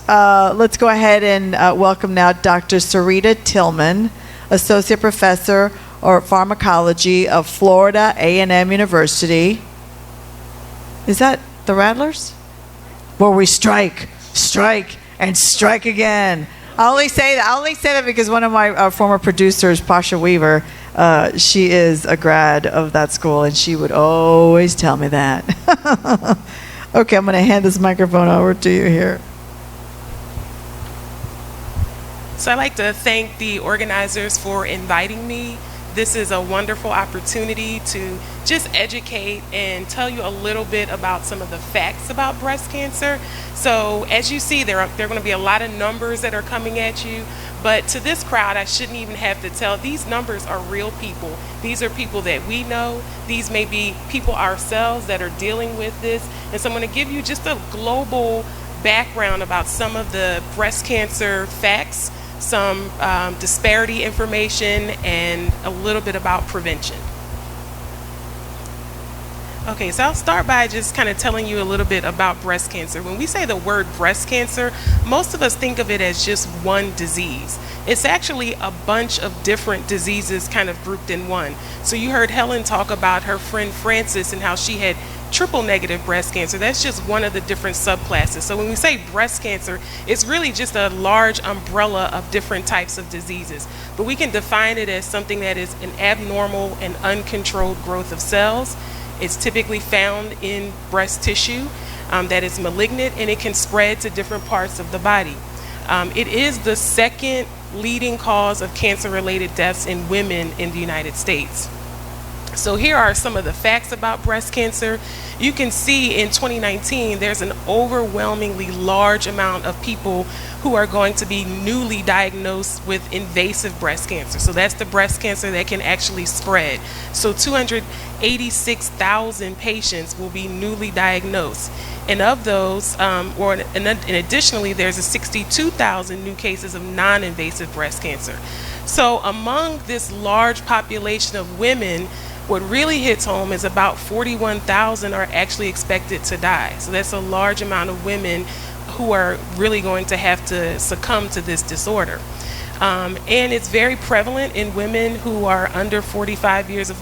let's go ahead and welcome now Dr. Syreeta Tilghman, Associate Professor of Pharmacology of Florida A&M University. Is that the Rattlers? Where we strike, and strike again. I only say that because one of my former producers, Pasha Weaver, she is a grad of that school, and she would always tell me that. Okay, I'm going to hand this microphone over to you here. So I'd like to thank the organizers for inviting me. This is a wonderful opportunity to just educate and tell you a little bit about some of the facts about breast cancer. So as you see, there are going to be a lot of numbers that are coming at you, but to this crowd, I shouldn't even have to tell. These numbers are real people. These are people that we know. These may be people ourselves that are dealing with this. And so I'm going to give you just a global background about some of the breast cancer facts, some disparity information, and a little bit about prevention. Okay, so I'll start by just kind of telling you a little bit about breast cancer. When we say the word breast cancer, most of us think of it as just one disease. It's actually a bunch of different diseases kind of grouped in one. So you heard Helen talk about her friend Frances and how she had triple negative breast cancer. That's just one of the different subclasses. So when we say breast cancer, it's really just a large umbrella of different types of diseases. But we can define it as something that is an abnormal and uncontrolled growth of cells. It's typically found in breast tissue that is malignant, and it can spread to different parts of the body. It is the second leading cause of cancer-related deaths in women in the United States. So here are some of the facts about breast cancer. You can see in 2019, there's an overwhelmingly large amount of people who are going to be newly diagnosed with invasive breast cancer. So that's the breast cancer that can actually spread. So 286,000 patients will be newly diagnosed. And of those, and additionally, there's a 62,000 new cases of non-invasive breast cancer. So among this large population of women, what really hits home is about 41,000 are actually expected to die. So that's a large amount of women who are really going to have to succumb to this disorder. And it's very prevalent in women who are under 45 years,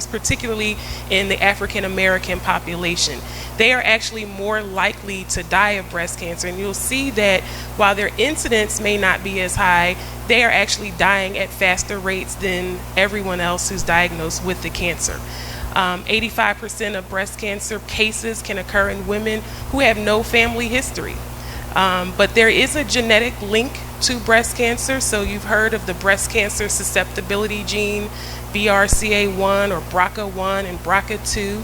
particularly in the African American population. They are actually more likely to die of breast cancer, and you'll see that while their incidence may not be as high, they are actually dying at faster rates than everyone else who's diagnosed with the cancer. 85% of breast cancer cases can occur in women who have no family history. But there is a genetic link to breast cancer. So you've heard of the breast cancer susceptibility gene, BRCA1 or BRCA1 and BRCA2.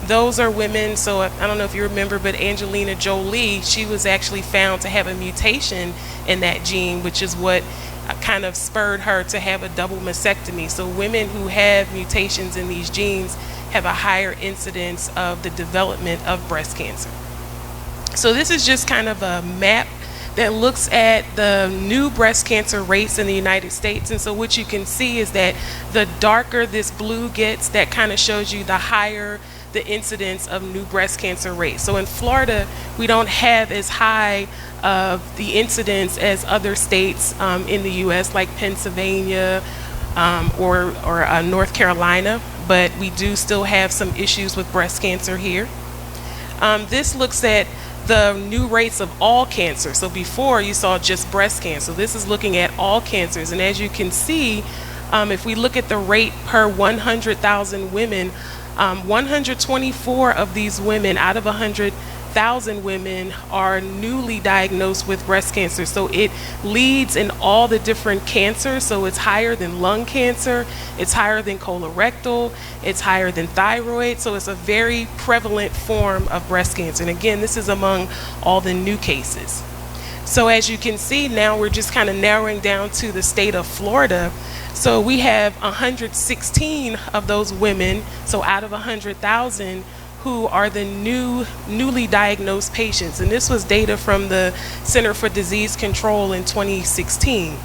Those are women, so I don't know if you remember, but Angelina Jolie, she was actually found to have a mutation in that gene, which is what kind of spurred her to have a double mastectomy. So women who have mutations in these genes have a higher incidence of the development of breast cancer. So this is just kind of a map that looks at the new breast cancer rates in the United States. And so what you can see is that the darker this blue gets, that kind of shows you the higher the incidence of new breast cancer rates. So in Florida, we don't have as high of the incidence as other states in the U.S. like Pennsylvania or North Carolina, but we do still have some issues with breast cancer here. This looks at the new rates of all cancer. So before you saw just breast cancer. This is looking at all cancers. And as you can see, if we look at the rate per 100,000 women, 124 of these women out of 100,000 women are newly diagnosed with breast cancer. So it leads in all the different cancers. So it's higher than lung cancer, it's higher than colorectal, it's higher than thyroid. So it's a very prevalent form of breast cancer. And again, this is among all the new cases. So as you can see, now we're just kind of narrowing down to the state of Florida. So we have 116 of those women, so out of 100,000, who are the newly diagnosed patients. And this was data from the Center for Disease Control in 2016.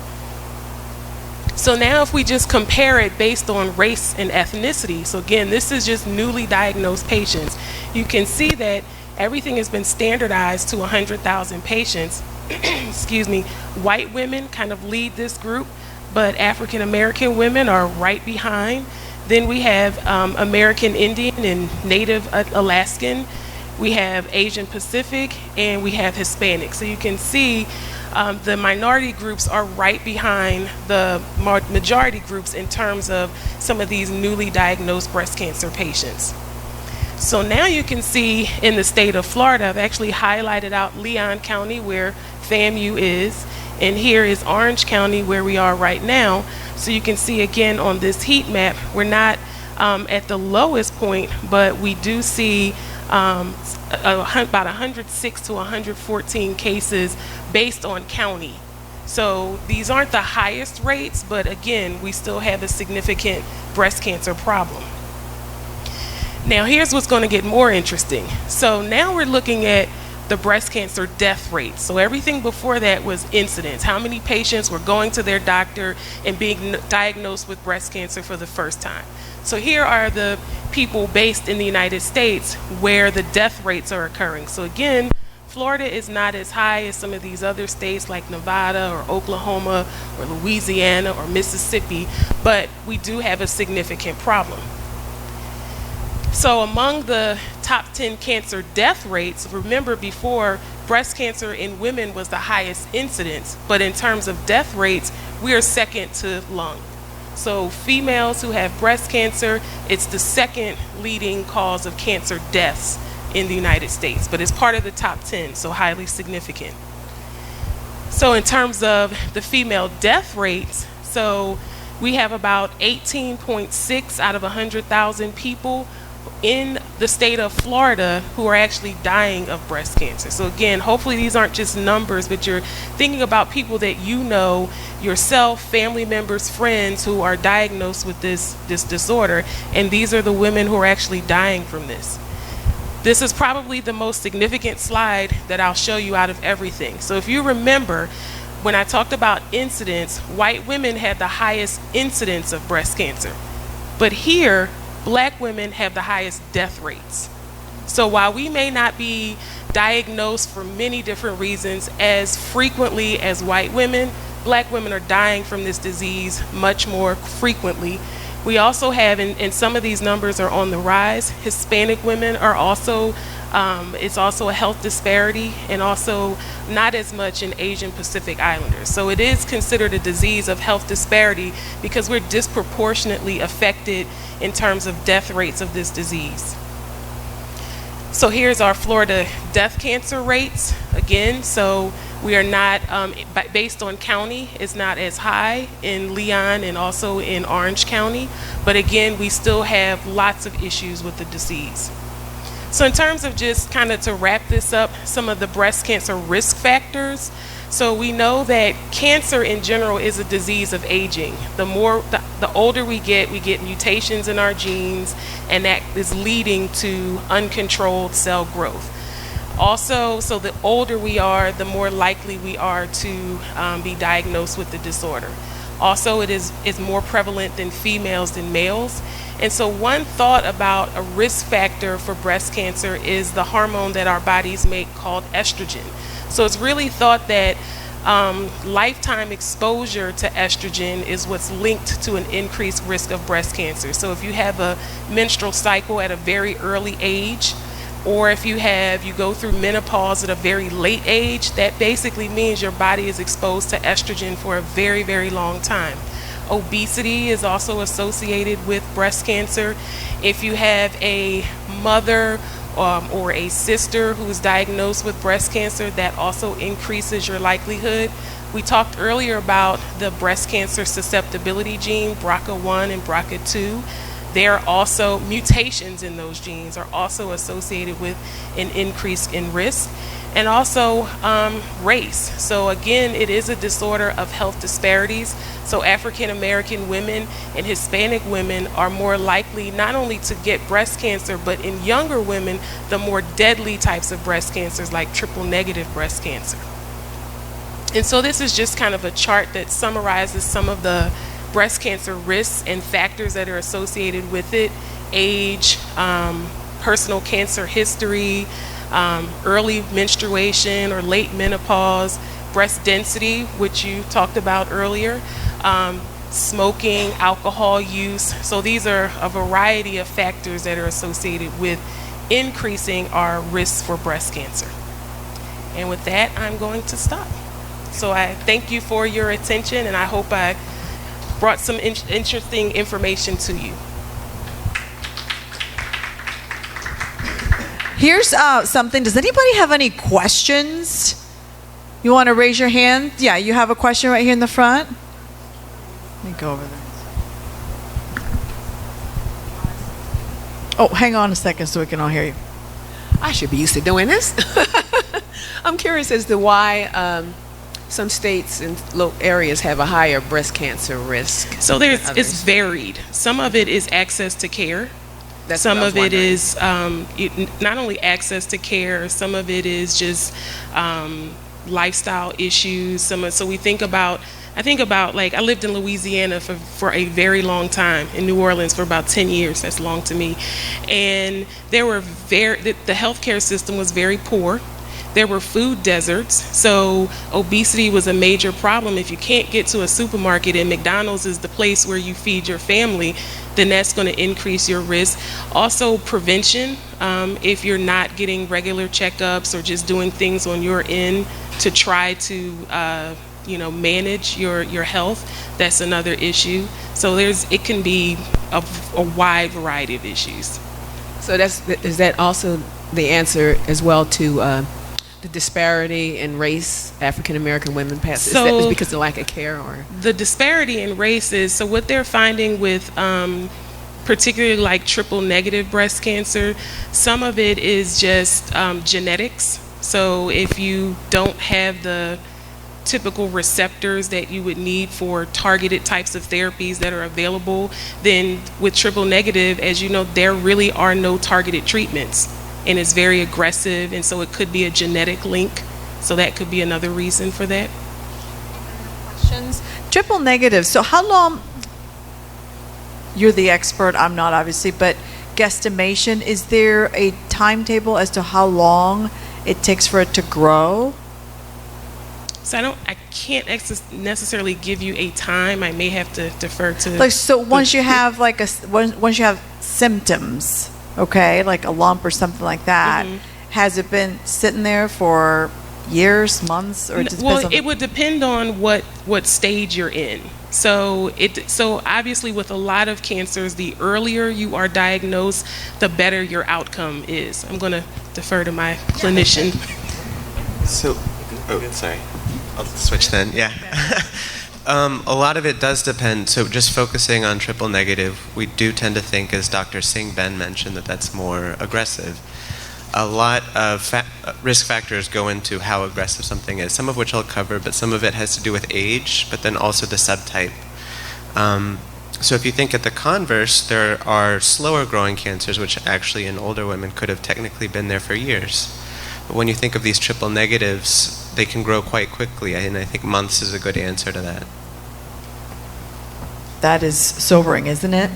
So now if we just compare it based on race and ethnicity, so again, this is just newly diagnosed patients, you can see that everything has been standardized to 100,000 patients. Excuse me, white women kind of lead this group, but African American women are right behind. Then we have American Indian and Native Alaskan. We have Asian Pacific, and we have Hispanic. So you can see the minority groups are right behind the majority groups in terms of some of these newly diagnosed breast cancer patients. So now you can see in the state of Florida, I've actually highlighted out Leon County where FAMU is, and here is Orange County where we are right now. So you can see again on this heat map, we're not at the lowest point, but we do see about 106 to 114 cases based on county. So these aren't the highest rates, but again, we still have a significant breast cancer problem. Now here's what's going to get more interesting. So now we're looking at the breast cancer death rate. So everything before that was incidence. How many patients were going to their doctor and being diagnosed with breast cancer for the first time? So here are the people based in the United States where the death rates are occurring. So again, Florida is not as high as some of these other states like Nevada or Oklahoma or Louisiana or Mississippi, but we do have a significant problem. So among the top 10 cancer death rates, remember before, breast cancer in women was the highest incidence, but in terms of death rates, we are second to lung. So females who have breast cancer, it's the second leading cause of cancer deaths in the United States, but it's part of the top 10, so highly significant. So in terms of the female death rates, so we have about 18.6 out of 100,000 people in the state of Florida who are actually dying of breast cancer. So again, hopefully these aren't just numbers, but you're thinking about people that you know, yourself, family members, friends who are diagnosed with this disorder, and these are the women who are actually dying from this. This is probably the most significant slide that I'll show you out of everything. So if you remember, when I talked about incidence, white women had the highest incidence of breast cancer. But here, Black women have the highest death rates. So while we may not be diagnosed for many different reasons as frequently as white women, Black women are dying from this disease much more frequently. We also have, and some of these numbers are on the rise, Hispanic women are also, it's also a health disparity, and also not as much in Asian Pacific Islanders. So it is considered a disease of health disparity because we're disproportionately affected in terms of death rates of this disease. So here's our Florida death cancer rates. Again, so we are not, based on county, it's not as high in Leon and also in Orange County. But again, we still have lots of issues with the disease. So in terms of just kind of to wrap this up, some of the breast cancer risk factors. So we know that cancer in general is a disease of aging. The older we get mutations in our genes, and that is leading to uncontrolled cell growth. Also, so the older we are, the more likely we are to be diagnosed with the disorder. Also, it is more prevalent in females than males. And so one thought about a risk factor for breast cancer is the hormone that our bodies make called estrogen. So it's really thought that lifetime exposure to estrogen is what's linked to an increased risk of breast cancer. So if you have a menstrual cycle at a very early age, or if you go through menopause at a very late age, that basically means your body is exposed to estrogen for a very, very long time. Obesity is also associated with breast cancer. If you have a mother or a sister who's diagnosed with breast cancer, that also increases your likelihood. We talked earlier about the breast cancer susceptibility gene, BRCA1 and BRCA2. There are also mutations in those genes are also associated with an increase in risk. And also race. So again, it is a disorder of health disparities. So African American women and Hispanic women are more likely not only to get breast cancer, but in younger women, the more deadly types of breast cancers like triple negative breast cancer. And so this is just kind of a chart that summarizes some of the breast cancer risks and factors that are associated with it: age, personal cancer history, early menstruation or late menopause, breast density, which you talked about earlier, smoking, alcohol use. So these are a variety of factors that are associated with increasing our risks for breast cancer. And with that, I'm going to stop. So I thank you for your attention, and I hope I brought some interesting information to you. Here's something. Does anybody have any questions? You want to raise your hand? Yeah, you have a question right here in the front. Let me go over there. Oh, hang on a second so we can all hear you. I should be used to doing this. I'm curious as to why some states and local areas have a higher breast cancer risk. So it's varied. Some of it is access to care. Some of it is not only access to care, some of it is just lifestyle issues. So we think about, like, I lived in Louisiana for a very long time, in New Orleans for about 10 years. That's long to me. And the healthcare system was very poor. There were food deserts, so obesity was a major problem. If you can't get to a supermarket and McDonald's is the place where you feed your family, then that's going to increase your risk. Also, prevention. If you're not getting regular checkups or just doing things on your end to try to manage your health, that's another issue. So it can be a wide variety of issues. So is that also the answer as well to the disparity in race, African American women pass? Is that because of the lack of care, or? The disparity in race is, so what they're finding with particularly like triple negative breast cancer, some of it is just genetics. So if you don't have the typical receptors that you would need for targeted types of therapies that are available, then with triple negative, as you know, there really are no targeted treatments. And it's very aggressive, and so it could be a genetic link. So that could be another reason for that. Questions? Triple negative. So how long, you're the expert, I'm not obviously, but guesstimation, is there a timetable as to how long it takes for it to grow? So I can't necessarily give you a time. I may have to defer to. Like, so once you have once you have symptoms, okay, like a lump or something like that, has it been sitting there for years, months, or it would depend on what stage you're in. So obviously with a lot of cancers, the earlier you are diagnosed, the better your outcome is. I'm going to defer to my clinician. So, sorry. I'll switch then. Yeah. A lot of it does depend. So just focusing on triple negative, we do tend to think, as Dr. Singh Ben mentioned, that that's more aggressive. A lot of risk factors go into how aggressive something is, some of which I'll cover, but some of it has to do with age, but then also the subtype. So if you think at the converse, there are slower growing cancers, which actually in older women could have technically been there for years. But when you think of these triple negatives, they can grow quite quickly, and I think months is a good answer to that. That is sobering, isn't it,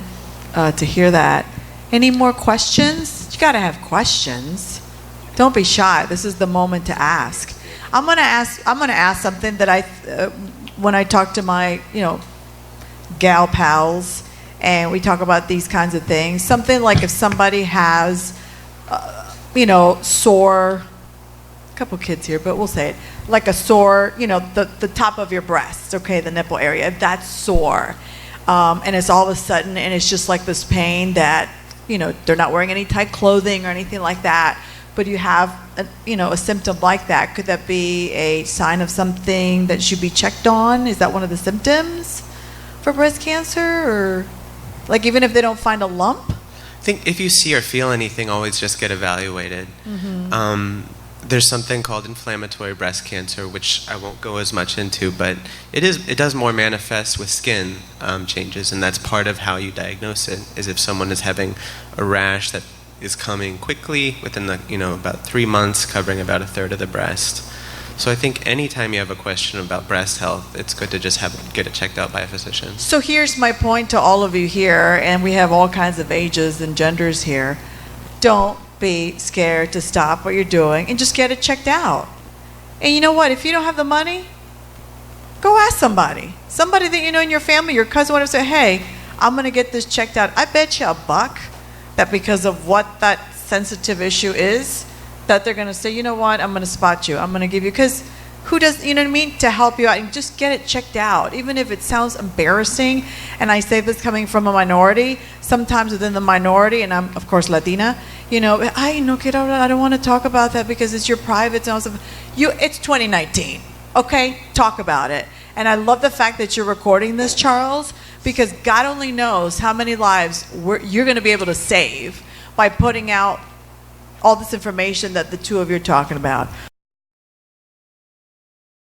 to hear that? Any more questions? You got to have questions. Don't be shy. This is the moment to ask. I'm going to ask something that when I talk to my, gal pals, and we talk about these kinds of things. Something like if somebody has, sore. Couple kids here, but we'll say it, like a sore, the top of your breast, okay, the nipple area, that's sore, and it's all of a sudden, and it's just like this pain that, they're not wearing any tight clothing or anything like that, but you have, a symptom like that. Could that be a sign of something that should be checked on? Is that one of the symptoms for breast cancer, or like even if they don't find a lump? I think if you see or feel anything, always just get evaluated. There's something called inflammatory breast cancer, which I won't go as much into, but it does more manifest with skin changes, and that's part of how you diagnose it, is if someone is having a rash that is coming quickly within about 3 months, covering about 1/3 of the breast. So I think anytime you have a question about breast health, it's good to just get it checked out by a physician. So here's my point to all of you here, and we have all kinds of ages and genders here. Don't be scared to stop what you're doing and just get it checked out. And you know what? If you don't have the money, go ask somebody. Somebody that you know in your family, your cousin, whatever, say, hey, I'm going to get this checked out. I bet you $1 that because of what that sensitive issue is, that they're going to say, you know what, I'm going to spot you. I'm going to give you, because who does, you know what I mean, to help you out and just get it checked out. Even if it sounds embarrassing, and I say this coming from a minority, sometimes within the minority, and I'm, of course, Latina, you know, I don't want to talk about that because it's your private. And it's 2019, okay? Talk about it. And I love the fact that you're recording this, Charles, because God only knows how many lives you're going to be able to save by putting out all this information that the two of you are talking about.